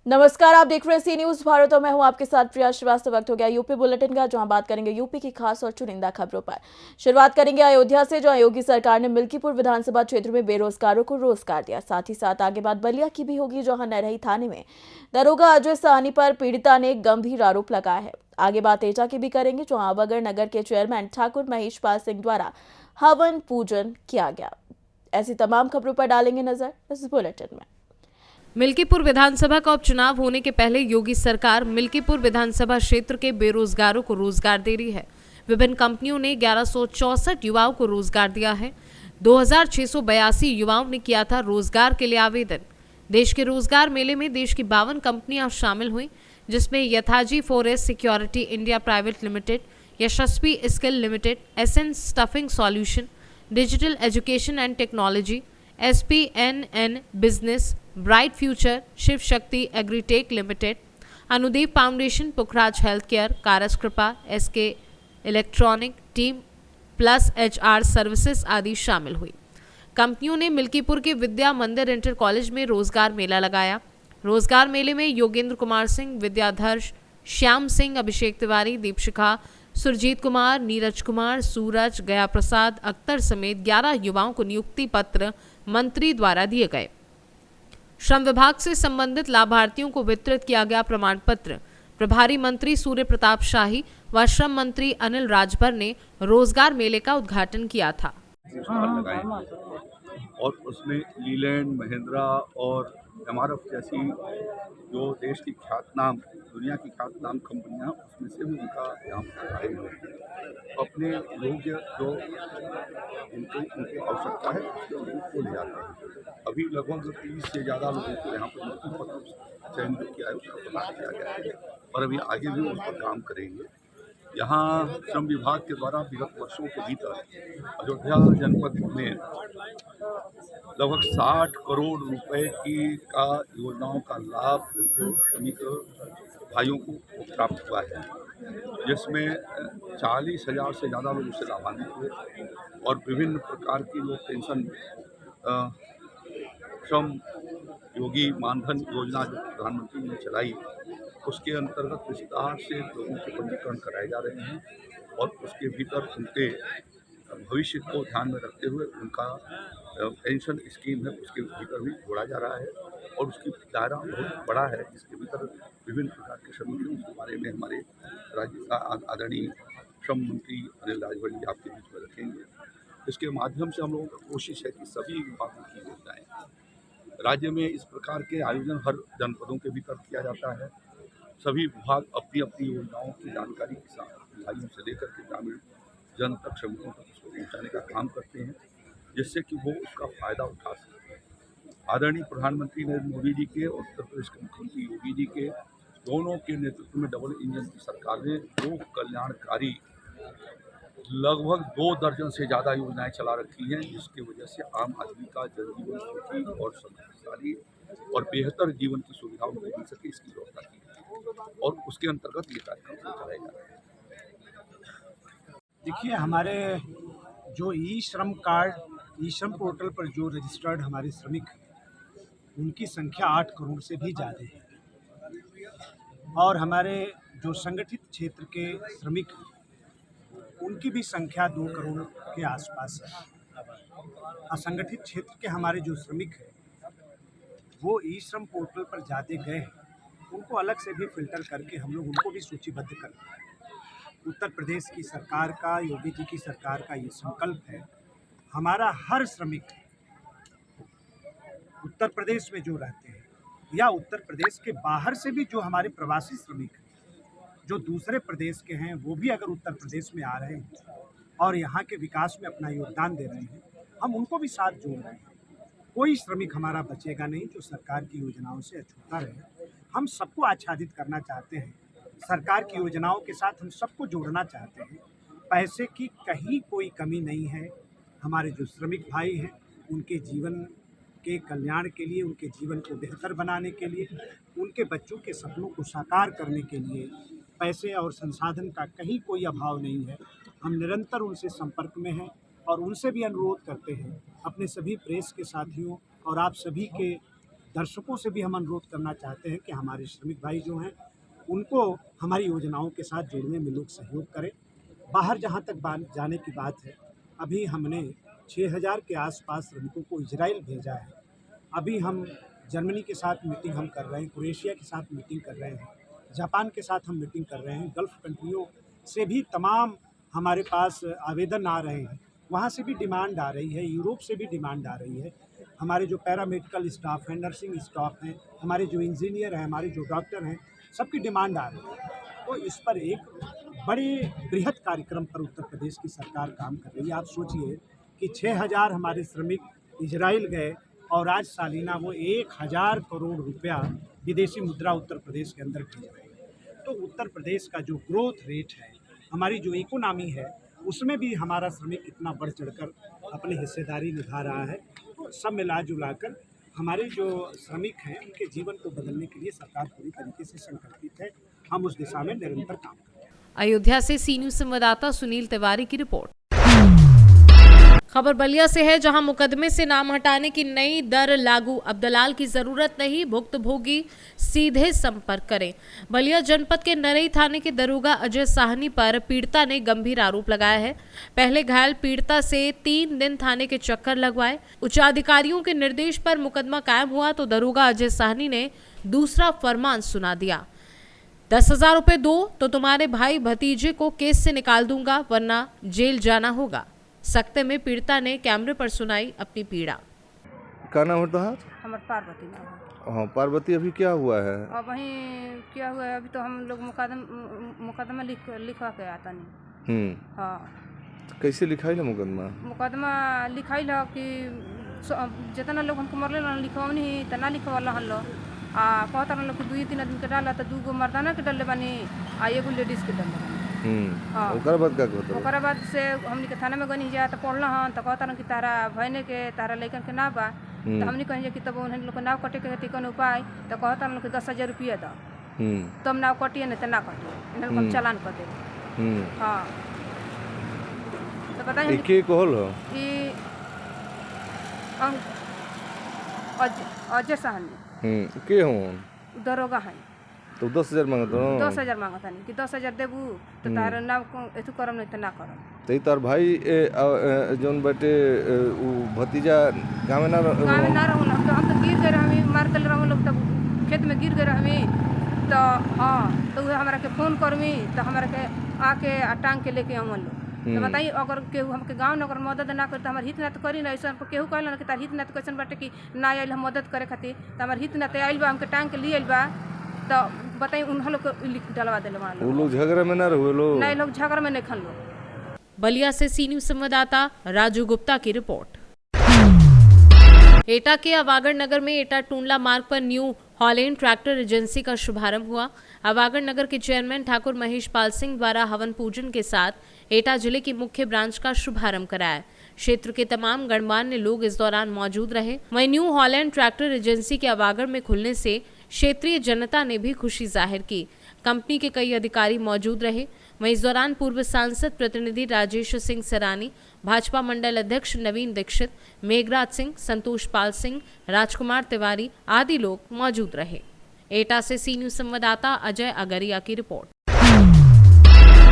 नमस्कार, आप देख रहे हैं सी न्यूज भारत और मैं हूं आपके साथ प्रिया श्रीवास्तव। वक्त हो गया यूपी बुलेटिन का, जहां बात करेंगे यूपी की खास और चुनिंदा खबरों पर। शुरुआत करेंगे अयोध्या से, जहां योगी सरकार ने मिल्कीपुर विधानसभा क्षेत्र में बेरोजगारों को रोजगार दिया। साथ ही साथ आगे बात बलिया की भी होगी, जहां नरही थाने में दरोगा अजय साहनी पर पीड़िता ने गंभीर आरोप लगाया है। आगे बात एटा की भी करेंगे, जहां आवागढ़ नगर के चेयरमैन ठाकुर महेश पाल सिंह द्वारा हवन पूजन किया गया। ऐसी तमाम खबरों पर डालेंगे नजर इस बुलेटिन में। मिल्कीपुर विधानसभा का उपचुनाव होने के पहले योगी सरकार मिल्कीपुर विधानसभा क्षेत्र के बेरोजगारों को रोजगार दे रही है। विभिन्न कंपनियों ने 1164 युवाओं को रोजगार दिया है। 2682 युवाओं ने किया था रोजगार के लिए आवेदन। देश के रोजगार मेले में देश की 52 कंपनियां शामिल हुई, जिसमें यथाजी forest security India private limited, Yashasvi skill limited, SN staffing solution, digital education and technology, SPNN business, bright future, Shiv Shakti agritech limited, Anudeep foundation, Pukhraj health care, कारस कृपा, SK electronic, team plus HR services आदि शामिल हुई। कंपनियों ने मिल्कीपुर के विद्या मंदिर इंटर कॉलेज में रोजगार मेला लगाया। रोजगार मेले में योगेंद्र कुमार सिंह, विद्याधर्ष, श्याम सिंह, अभिषेक तिवारी, दीपशिखा, सुरजीत कुमार, नीरज कुमार, सूरज, गया प्रसाद, अख्तर समेत 11 युवाओं को नियुक्ति पत्र मंत्री द्वारा दिए गए। श्रम विभाग से संबंधित लाभार्थियों को वितरित किया गया प्रमाण पत्र। प्रभारी मंत्री सूर्य प्रताप शाही व श्रम मंत्री अनिल राजभर ने रोजगार मेले का उद्घाटन किया था। और उसमें लीलैंड, महिंद्रा और MRF जैसी जो देश की ख्यातनाम, दुनिया की ख्यातनाम कंपनियां, उसमें से भी उनका यहाँ पर आए हुए हैं। अपने योग्य जो उनकी आवश्यकता है उसको ले जाते हैं। अभी लगभग 30 से ज़्यादा लोगों को यहाँ पर नियुक्ति पत्र चयन किया है, उसका प्रदान किया गया है और अभी आगे भी उस पर काम करेंगे। यहाँ श्रम विभाग के द्वारा विगत वर्षों के भीतर अयोध्या जनपद में लगभग 60 करोड़ रुपए का योजनाओं का लाभ उनको श्रमिक भाइयों को प्राप्त हुआ है, जिसमें 40,000 से ज़्यादा लोग उससे लाभान्वित हुए और विभिन्न प्रकार की जो पेंशन, श्रम योगी मानधन योजना जो प्रधानमंत्री ने चलाई, उसके अंतर्गत विस्तार से लोगों के पंजीकरण कराए जा रहे हैं और उसके भीतर उनके भविष्य को ध्यान में रखते हुए उनका पेंशन स्कीम है उसके भीतर भी जोड़ा जा रहा है और उसकी दायरा बहुत बड़ा है, जिसके भीतर विभिन्न प्रकार के श्रमिक हैं। उसके बारे में हमारे राज्य आदरणीय श्रम मंत्री अनिल राजभर जी आपके बीच में रखेंगे। इसके माध्यम से हम लोगों का कोशिश है कि सभी विभागों की योजनाएं, राज्य में इस प्रकार के आयोजन हर जनपदों के भीतर किया जाता है। सभी विभाग अपनी अपनी योजनाओं की जानकारी किसान भाइयों से लेकर के ग्रामीण जन तक, श्रमिकों तक उसको पहुँचाने का काम करते हैं, जिससे कि वो उसका फ़ायदा उठा सकें। आदरणीय प्रधानमंत्री नरेंद्र मोदी जी के और उत्तर प्रदेश के मुख्यमंत्री योगी जी के दोनों के नेतृत्व में डबल इंजन की सरकार ने जो कल्याणकारी लगभग 2 दर्जन से ज़्यादा योजनाएं चला रखी हैं, जिसकी वजह से आम आदमी का जनजीवन सुखी और समृद्धशाली और बेहतर जीवन की सुविधा उनको मिल सके, इसकी व्यवस्था की है और उसके अंतर्गत ये कार्यक्रम चलाया जा रहा है। देखिए, हमारे जो ई श्रम कार्ड, ई श्रम पोर्टल पर जो रजिस्टर्ड हमारे श्रमिक हैं, उनकी संख्या 8 करोड़ से भी ज़्यादा है और हमारे जो संगठित क्षेत्र के श्रमिक उनकी भी संख्या 2 करोड़ के आसपास है। असंगठित क्षेत्र के हमारे जो श्रमिक हैं वो ई श्रम पोर्टल पर ज़्यादा गए हैं, उनको अलग से भी फिल्टर करके हम लोग उनको भी सूचीबद्ध करते हैं। उत्तर प्रदेश की सरकार का, योगी जी की सरकार का ये संकल्प है, हमारा हर श्रमिक उत्तर प्रदेश में जो रहते हैं या उत्तर प्रदेश के बाहर से भी जो हमारे प्रवासी श्रमिक हैं, जो दूसरे प्रदेश के हैं, वो भी अगर उत्तर प्रदेश में आ रहे हैं और यहाँ के विकास में अपना योगदान दे रहे हैं, हम उनको भी साथ जोड़ रहे हैं। कोई श्रमिक हमारा बचेगा नहीं जो सरकार की योजनाओं से अछूता रहे। हम सबको आच्छादित करना चाहते हैं, सरकार की योजनाओं के साथ हम सबको जोड़ना चाहते हैं। पैसे की कहीं कोई कमी नहीं है। हमारे जो श्रमिक भाई हैं उनके जीवन के कल्याण के लिए, उनके जीवन को बेहतर बनाने के लिए, उनके बच्चों के सपनों को साकार करने के लिए पैसे और संसाधन का कहीं कोई अभाव नहीं है। हम निरंतर उनसे संपर्क में हैं और उनसे भी अनुरोध करते हैं, अपने सभी प्रेस के साथियों और आप सभी के दर्शकों से भी हम अनुरोध करना चाहते हैं कि हमारे श्रमिक भाई जो हैं उनको हमारी योजनाओं के साथ जुड़ने में लोग सहयोग करें। बाहर जहाँ तक जाने की बात है, अभी हमने 6000 के आसपास श्रमिकों को इजराइल भेजा है। अभी हम जर्मनी के साथ मीटिंग हम कर रहे हैं, क्रोएशिया के साथ मीटिंग कर रहे हैं, जापान के साथ हम मीटिंग कर रहे हैं। गल्फ़ कंट्रियों से भी तमाम हमारे पास आवेदन आ रहे हैं, वहाँ से भी डिमांड आ रही है, यूरोप से भी डिमांड आ रही है। हमारे जो पैरामेडिकल स्टाफ हैं, नर्सिंग स्टाफ हैं, हमारे जो इंजीनियर हैं, हमारे जो डॉक्टर हैं, सबकी डिमांड आ रही है। तो इस पर एक बड़े बृहद कार्यक्रम पर उत्तर प्रदेश की सरकार काम कर रही है। आप सोचिए कि 6000 हमारे श्रमिक इजराइल गए और आज सालाना वो 1000 करोड़ रुपया विदेशी मुद्रा उत्तर प्रदेश के अंदर भेज रहे हैं। तो उत्तर प्रदेश का जो ग्रोथ रेट है, हमारी जो इकोनॉमी है, उसमें भी हमारा श्रमिक कितना बढ़ चढ़कर अपनी हिस्सेदारी निभा रहा है। तो सब मिला जुला कर हमारे जो श्रमिक हैं उनके जीवन को बदलने के लिए सरकार पूरी तरीके से संकल्पित है। हम उस दिशा में निरंतर काम कर रहे हैं। अयोध्या से सी न्यूज संवाददाता सुनील तिवारी की रिपोर्ट। खबर बलिया से है, जहां मुकदमे से नाम हटाने की नई दर लागू। अब दलाल की जरूरत नहीं, भुक्तभोगी सीधे संपर्क करें। बलिया जनपद के नरई थाने के दरोगा अजय साहनी पर पीड़िता ने गंभीर आरोप लगाया है। पहले घायल पीड़िता से 3 दिन थाने के चक्कर लगवाए। उच्चाधिकारियों के निर्देश पर मुकदमा कायम हुआ तो दरोगा अजय साहनी ने दूसरा फरमान सुना दिया, 10,000 रुपए दो तो तुम्हारे भाई भतीजे को केस से निकाल दूंगा, वरना जेल जाना होगा। सख्ते में पीड़िता ने कैमरे पर सुनाई अपनी पीड़ा। क्या नाम है तुम्हारा? हमारे पार्वती नाम है। हाँ, पार्वती, अभी क्या हुआ है? अब वहीं क्या हुआ है, अभी तो हम लोग मुकदमा लिखवा के आता नहीं। हाँ, कैसे लिखाई ना मुकदमा? मुकदमा लिखाई लो कि जितना लोग हमको मरले लिखवानी तना लिखवाला हल कहता लोग कि 2-3 आदमी के डाला तो 2 गो मर्दाना के डले बानी आ एगो लेडीज के डले बानी। हाँ, ओकरा बाद क्या कहता? ओकरा बाद से हमनी के थाना में गनी जा तो पढ़ल हन तो कहता कि तारा भैने के तारा लइकन के ना बा तो हमनी कहीं कि तब उन्हें लोग नाव कटे के कौन उपाय तो कहता लोग कि 10,000 रुपया दो तब नाव कटिए नहीं तो ना कटिए, इन्हें हम चालान कर दे। हाँ, तो बताइए के कहल हो कि अजय साहनी के हो दरोगा है तो 10,000 मांगत हो? 10,000 मांगता नहीं कि 10,000 देबू तो तार नाव एथु करम नहीं तो ना करम। तो तार भाई जोन बेटे भतीजा गाँव में ना रहूँ तो हम तो गिर गए हमें मार दिल रहूँ लोग तब खेत में गिर गए हमें तो हाँ तो वह हमारा के फ़ोन करमी तो हमारा के आके टांग के लेके हम लोग। तो बताइए अगर केहू हमके गाँव में अगर मदद ना करे तो हमारे हित ना तो करी ना। ऐसा केहू कहल कि तार हित ना तो कैसे बाटे कि ना आयल हम मदद करे खातिर तो हमारे हित ना तो आयल बा हमके टांग के लिए आयल बा तो बताइए उन लोग को डलवा दिल वो लोग झगड़ा में ना रहे लोग नहीं, लोग झगड़ा में नहीं खन लोग। बलिया से सी न्यूज संवाददाता राजू गुप्ता की रिपोर्ट। एटा के अवागढ़ नगर में एटा टूंडला मार्ग पर न्यू हॉलैंड ट्रैक्टर एजेंसी का शुभारंभ हुआ। अवागढ़ नगर के चेयरमैन ठाकुर महेश पाल सिंह द्वारा हवन पूजन के साथ एटा जिले की मुख्य ब्रांच का शुभारंभ कराया। क्षेत्र के तमाम गणमान्य लोग इस दौरान मौजूद रहे। वहीं न्यू हॉलैंड ट्रैक्टर एजेंसी के अवागढ़ में खुलने से क्षेत्रीय जनता ने भी खुशी जाहिर की। कंपनी के कई अधिकारी मौजूद रहे। वहीं इस दौरान पूर्व सांसद प्रतिनिधि राजेश सिंह सरानी, भाजपा मंडल अध्यक्ष नवीन दीक्षित, मेघराज सिंह, संतोष पाल सिंह, राजकुमार तिवारी आदि लोग मौजूद रहे। एटा से सी न्यूज संवाददाता अजय अगरिया की रिपोर्ट।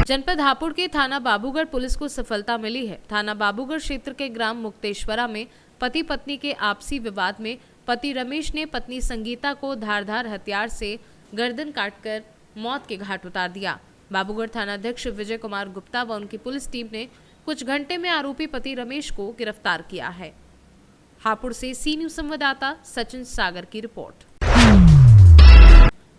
जनपद हापुड़ के थाना बाबूगढ़ पुलिस को सफलता मिली है। थाना बाबूगढ़ क्षेत्र के ग्राम मुक्तेश्वरा में पति पत्नी के आपसी विवाद में पति रमेश ने पत्नी संगीता को धारदार हथियार से गर्दन काटकर मौत के घाट उतार दिया। बाबूगढ़ थानाध्यक्ष विजय कुमार गुप्ता व उनकी पुलिस टीम ने कुछ घंटे में आरोपी पति रमेश को गिरफ्तार किया है। हापुड़ से सी न्यूज संवाददाता सचिन सागर की रिपोर्ट।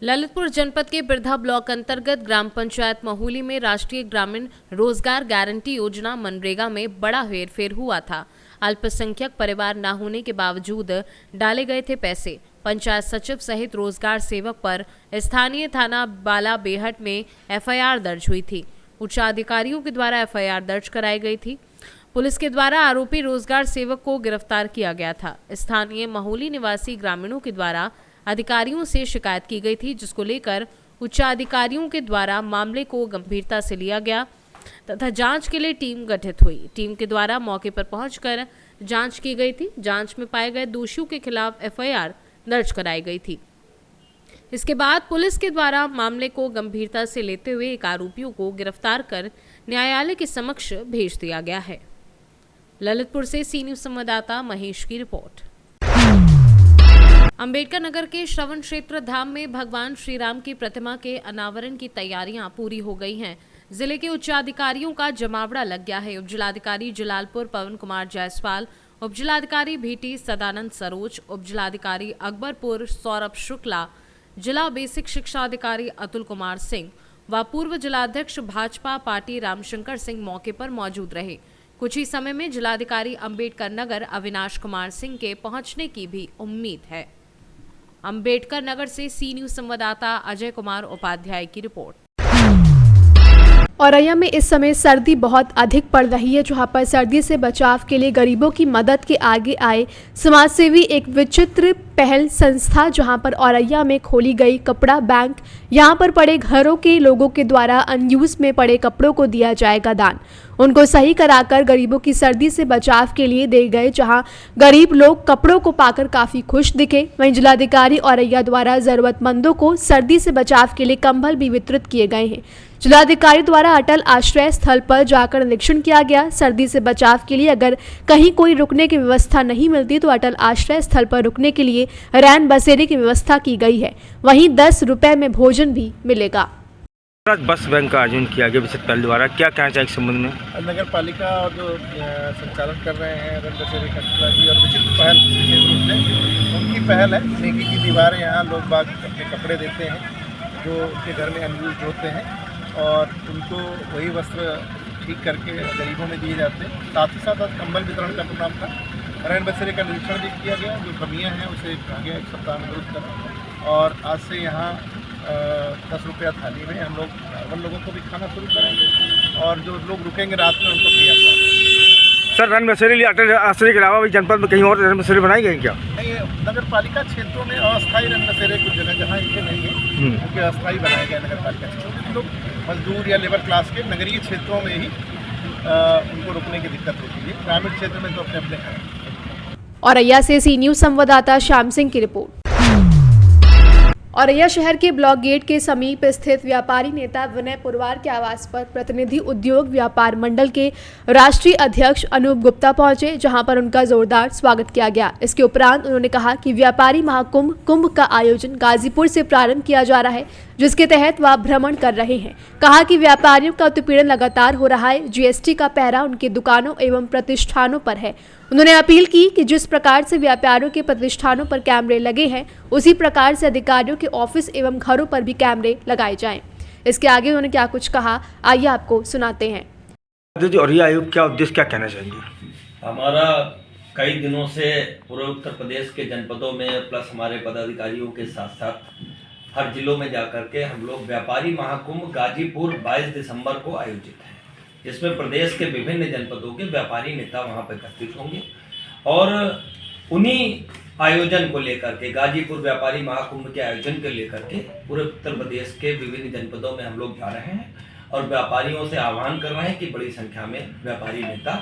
ललितपुर जनपद के बिरधा ब्लॉक अंतर्गत ग्राम पंचायत महूली में राष्ट्रीय ग्रामीण रोजगार गारंटी योजना मनरेगा में बड़ा हेरफेर हुआ था। अल्पसंख्यक परिवार न होने के बावजूद डाले गए थे पैसे। पंचायत सचिव सहित रोजगार सेवक पर स्थानीय थाना बाला बेहट में एफआईआर दर्ज हुई थी। उच्चाधिकारियों के द्वारा एफआईआर दर्ज कराई गई थी। पुलिस के द्वारा आरोपी रोजगार सेवक को गिरफ्तार किया गया था। स्थानीय महूली निवासी ग्रामीणों के द्वारा अधिकारियों से शिकायत की गई थी, जिसको लेकर उच्चाधिकारियों के द्वारा मामले को गंभीरता से लिया गया तथा जांच के लिए टीम गठित हुई। टीम के द्वारा मौके पर पहुंचकर जांच की गई थी। जांच में पाए गए दोषियों के खिलाफ एफआईआर दर्ज कराई गई थी। इसके बाद पुलिस के द्वारा मामले को गंभीरता से लेते हुए एक आरोपियों को गिरफ्तार कर न्यायालय के समक्ष भेज दिया गया है। ललितपुर से सी न्यूज संवाददाता महेश की रिपोर्ट। अंबेडकर नगर के श्रवण क्षेत्र धाम में भगवान श्री राम की प्रतिमा के अनावरण की तैयारियां पूरी हो गई हैं। जिले के उच्चाधिकारियों का जमावड़ा लग गया है। उपजिलाधिकारी जलालपुर पवन कुमार जायसवाल, उपजिलाधिकारी भीटी सदानंद सरोज, उपजिलाधिकारी अकबरपुर सौरभ शुक्ला, जिला बेसिक शिक्षा अधिकारी अतुल कुमार सिंह व पूर्व जिलाध्यक्ष भाजपा पार्टी रामशंकर सिंह मौके पर मौजूद रहे। कुछ ही समय में जिलाधिकारी अंबेडकर नगर अविनाश कुमार सिंह के पहुंचने की भी उम्मीद है। अंबेडकर नगर से सी न्यूज संवाददाता अजय कुमार उपाध्याय की रिपोर्ट। औरैया में इस समय सर्दी बहुत अधिक पड़ रही है, जहां पर सर्दी से बचाव के लिए गरीबों की मदद के आगे आए समाजसेवी एक विचित्र पहल संस्था जहां पर औरैया में खोली गई कपड़ा बैंक। यहां पर पड़े घरों के लोगों के द्वारा अनयूज में पड़े कपड़ों को दिया जाएगा दान। उनको सही कराकर गरीबों की सर्दी से बचाव के लिए दे गए, जहां गरीब लोग कपड़ों को पाकर काफी खुश दिखे। वहीं जिलाधिकारी औरैया द्वारा जरूरतमंदों को सर्दी से बचाव के लिए कंबल भी वितरित किए गए हैं। जिलाधिकारी द्वारा अटल आश्रय स्थल पर जाकर निरीक्षण किया गया। सर्दी से बचाव के लिए अगर कहीं कोई रुकने की व्यवस्था नहीं मिलती तो अटल आश्रय स्थल पर रुकने के लिए रैन बसेरे की व्यवस्था की गई है। वहीं 10 रुपए में भोजन भी मिलेगा। बस बैंक का आयोजन किया गया विशेष पहल द्वारा, क्या कहना चाहिए इस संबंध में? नगर पालिका और जो संचालन कर रहे हैं रैन बसेरे का जी और विचित्र पहल विशेष रूप से उनकी पहल है। नेकी की दीवारें, यहाँ लोग बाग अपने कपड़े देते हैं जो उनके घर में अनयूज होते हैं और उनको वही वस्त्र ठीक करके गरीबों में दिए जाते हैं। साथ ही साथ कंबल वितरण का प्रोग्राम था। रैन बसेरे का निरीक्षण भी किया गया, जो कमियां हैं उसे आगे एक सप्ताह में दुरुस्त करें और आज से यहाँ 10 रुपया थाली में हम लोग नॉर्मल लोगों को भी खाना शुरू करेंगे और जो लोग रुकेंगे रात में उनको फ्री ऑफ। सर, रैन बसेरे अटल आश्रय के अलावा भी जनपद में कहीं और रैन बसेरे बनाई गई क्या? नहीं, नगर पालिका क्षेत्रों में अस्थायी रैन बसेरे कुछ जगह जहाँ इनके नहीं है उनके अस्थायी बनाए गए नगर पालिका क्षेत्रों। लोग मजदूर या लेबर क्लास के नगरीय क्षेत्रों में ही उनको रुकने की दिक्कत होती है। ग्रामीण क्षेत्र में तो अपने अपने हैं। औरैया से सी न्यूज संवाददाता श्याम सिंह की रिपोर्ट। औरैया शहर के ब्लॉक गेट के समीप स्थित व्यापारी नेता विनय पुरवार के आवास पर प्रतिनिधि उद्योग व्यापार मंडल के राष्ट्रीय अध्यक्ष अनूप गुप्ता पहुंचे, जहां पर उनका जोरदार स्वागत किया गया। इसके उपरांत उन्होंने कहा कि व्यापारी महाकुंभ कुंभ का आयोजन गाजीपुर से प्रारंभ किया जा रहा है, जिसके तहत वह भ्रमण कर रहे हैं। कहा कि व्यापारियों का उत्पीड़न लगातार हो रहा है। जीएसटी का पहरा उनकी दुकानों एवं प्रतिष्ठानों पर है। उन्होंने अपील की कि जिस प्रकार से व्यापारियों के प्रतिष्ठानों पर कैमरे लगे हैं, उसी प्रकार से अधिकारियों के ऑफिस एवं घरों पर भी कैमरे लगाए जाएं। इसके आगे उन्होंने क्या कुछ कहा, आइए आपको सुनाते हैं। औरैया आयोग क्या उद्देश्य, क्या कहना चाहेंगे? हमारा कई दिनों से पूरे उत्तर प्रदेश के जनपदों में प्लस हमारे पदाधिकारियों के साथ साथ हर जिलों में जाकर के हम लोग व्यापारी महाकुंभ गाजीपुर 22 दिसंबर को आयोजित है, जिसमें प्रदेश के विभिन्न जनपदों के व्यापारी नेता वहां पर एकत्रित होंगे और उन्हीं आयोजन को लेकर के गाजीपुर व्यापारी महाकुंभ के आयोजन को लेकर के पूरे उत्तर प्रदेश के विभिन्न जनपदों में हम लोग जा रहे हैं और व्यापारियों से आह्वान कर रहे हैं कि बड़ी संख्या में व्यापारी नेता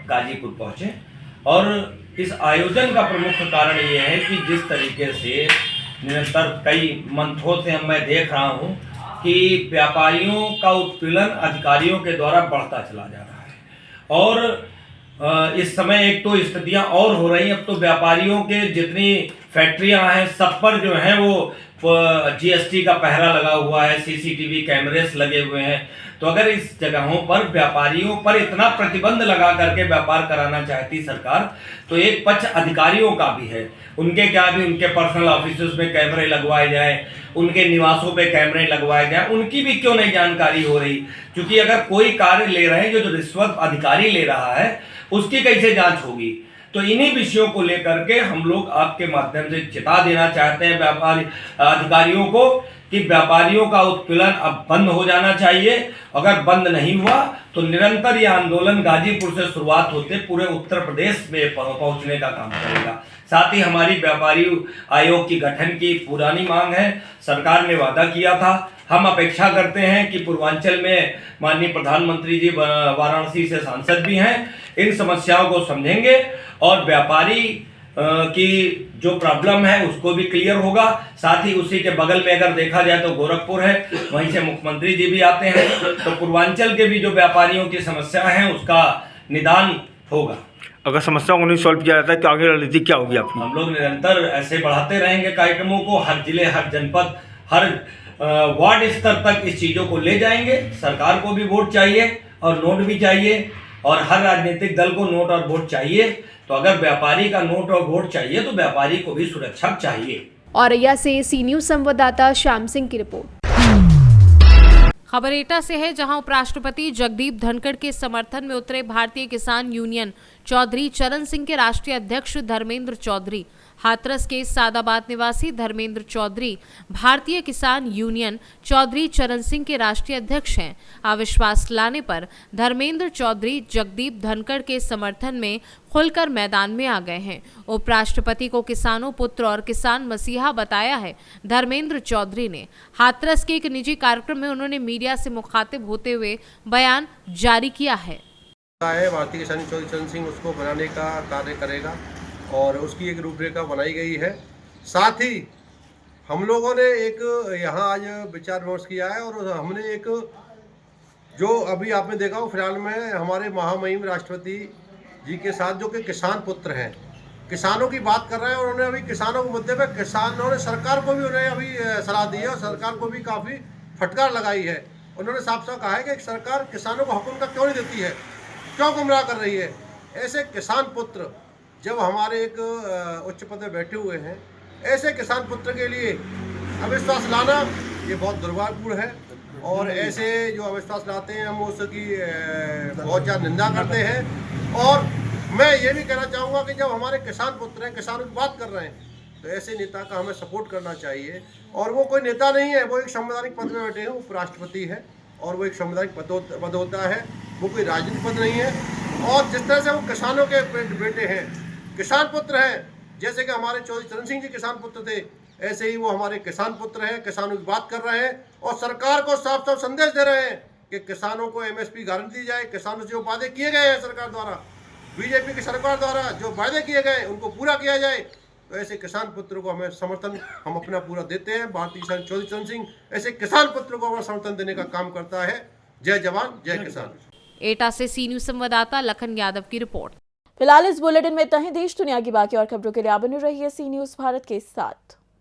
गाजीपुर पहुंचे। और इस आयोजन का प्रमुख कारण ये है कि जिस तरीके से निरंतर कई मंथों से मैं देख रहा हूँ कि व्यापारियों का उत्पीड़न अधिकारियों के द्वारा बढ़ता चला जा रहा है और इस समय एक तो स्थितियां और हो रही हैं। अब तो व्यापारियों के जितनी फैक्ट्रियां हैं सब पर जो है वो जीएसटी का पहरा लगा हुआ है, सीसीटीवी कैमरेस लगे हुए हैं। तो अगर इस जगहों पर व्यापारियों पर इतना प्रतिबंध लगा करके व्यापार कराना चाहती सरकार, तो एक पक्ष अधिकारियों का भी है। उनके क्या भी उनके पर्सनल ऑफिस में कैमरे लगवाए जाए, उनके निवासों पे कैमरे लगवाए जाए, उनकी भी क्यों नहीं जानकारी हो रही? क्योंकि अगर कोई कार्य ले रहे हैं जो रिश्वत अधिकारी ले रहा है उसकी कैसे जांच होगी? तो इन्हीं विषयों को लेकर के हम लोग आपके माध्यम से चेता देना चाहते हैं व्यापारी अधिकारियों को कि व्यापारियों का उत्पीड़न अब बंद हो जाना चाहिए। अगर बंद नहीं हुआ तो निरंतर यह आंदोलन गाजीपुर से शुरुआत होते पूरे उत्तर प्रदेश में पहुंचने का काम करेगा। साथ ही हमारी व्यापारी आयोग की गठन की पुरानी मांग है। सरकार ने वादा किया था हम अपेक्षा करते हैं कि पूर्वांचल में माननीय प्रधानमंत्री जी वाराणसी से सांसद भी हैं, इन समस्याओं को समझेंगे और व्यापारी की जो प्रॉब्लम है उसको भी क्लियर होगा। साथ ही उसी के बगल में अगर देखा जाए तो गोरखपुर है, वहीं से मुख्यमंत्री जी भी आते हैं, तो पूर्वांचल के भी जो व्यापारियों की समस्या है उसका निदान होगा। अगर समस्याओं को नहीं सॉल्व किया जाता है तो आगे रणनीति क्या होगी आपकी? हम लोग निरंतर ऐसे बढ़ाते रहेंगे कार्यक्रमों को, हर जिले, हर जनपद, हर वार्ड स्तर तक इस चीज़ों को ले जाएंगे। सरकार को भी वोट चाहिए और नोट भी चाहिए, और हर राजनीतिक दल को नोट और वोट चाहिए। तो अगर व्यापारी का नोट और वोट चाहिए तो व्यापारी को भी सुरक्षा चाहिए। औरैया से सी न्यूज संवाददाता श्याम सिंह की रिपोर्ट। खबर एटा से है, जहां उपराष्ट्रपति जगदीप धनखड़ के समर्थन में उतरे भारतीय किसान यूनियन चौधरी चरण सिंह के राष्ट्रीय अध्यक्ष धर्मेंद्र चौधरी। हाथरस के सादाबाद निवासी धर्मेंद्र चौधरी भारतीय किसान यूनियन चौधरी चरण सिंह के राष्ट्रीय अध्यक्ष हैं। अविश्वास लाने पर धर्मेंद्र चौधरी जगदीप धनखड़ के समर्थन में खुलकर मैदान में आ गए हैं। उपराष्ट्रपति को किसानों पुत्र और किसान मसीहा बताया है धर्मेंद्र चौधरी ने। हाथरस के एक निजी कार्यक्रम में उन्होंने मीडिया से मुखातिब होते हुए बयान जारी किया है। भारतीय किसान चौधरी चरण सिंह उसको बनाने का कार्य करेगा और उसकी एक रूपरेखा बनाई गई है। साथ ही हम लोगों ने एक यहाँ आज विचार विमर्श किया है और हमने एक जो अभी आपने देखा हो फिलहाल में हमारे महामहिम राष्ट्रपति जी के साथ जो कि किसान पुत्र हैं, किसानों की बात कर रहे हैं, और उन्होंने अभी किसानों के मुद्दे पर किसानों ने सरकार को भी उन्हें अभी सलाह दी है और सरकार को भी काफ़ी फटकार लगाई है। उन्होंने साफ साफ कहा है कि सरकार किसानों को हक उनका क्यों नहीं देती है, क्यों गुमराह कर रही है। ऐसे किसान पुत्र जब हमारे एक उच्च पद पर बैठे हुए हैं, ऐसे किसान पुत्र के लिए अविश्वास लाना ये बहुत दुर्भाग्यपूर्ण है, और ऐसे जो अविश्वास लाते हैं हम उसकी बहुत ज़्यादा निंदा करते हैं। और मैं ये भी कहना चाहूँगा कि जब हमारे किसान पुत्र हैं, किसानों की बात कर रहे हैं, तो ऐसे नेता का हमें सपोर्ट करना चाहिए। और वो कोई नेता नहीं है, वो एक संवैधानिक पद में बैठे हैं, उपराष्ट्रपति है और वो एक संवैधानिक पद होता है, वो कोई राजनीतिक पद नहीं है। और जिस तरह से वो किसानों के बेटे हैं, किसान पुत्र हैं, जैसे कि हमारे चौधरी चरण सिंह जी किसान पुत्र थे, ऐसे ही वो हमारे किसान पुत्र हैं, किसानों की बात कर रहे हैं और सरकार को साफ साफ संदेश दे रहे हैं कि किसानों को एमएसपी गारंटी दी जाए। किसानों से जो वादे किए गए हैं सरकार द्वारा, बीजेपी की सरकार द्वारा जो वादे किए गए उनको पूरा किया जाए। तो ऐसे किसान पुत्र को हमें समर्थन हम अपना पूरा देते हैं। भारतीय किसान चौधरी चरण सिंह ऐसे किसान पुत्र को हमें समर्थन देने का काम करता है। जय जवान जय किसान। एटा से सी न्यूज संवाददाता लखन यादव की रिपोर्ट। फिलहाल इस बुलेटिन में इतना ही। देश दुनिया की बाकी और खबरों के लिए आप बने रहिए सी न्यूज भारत के साथ।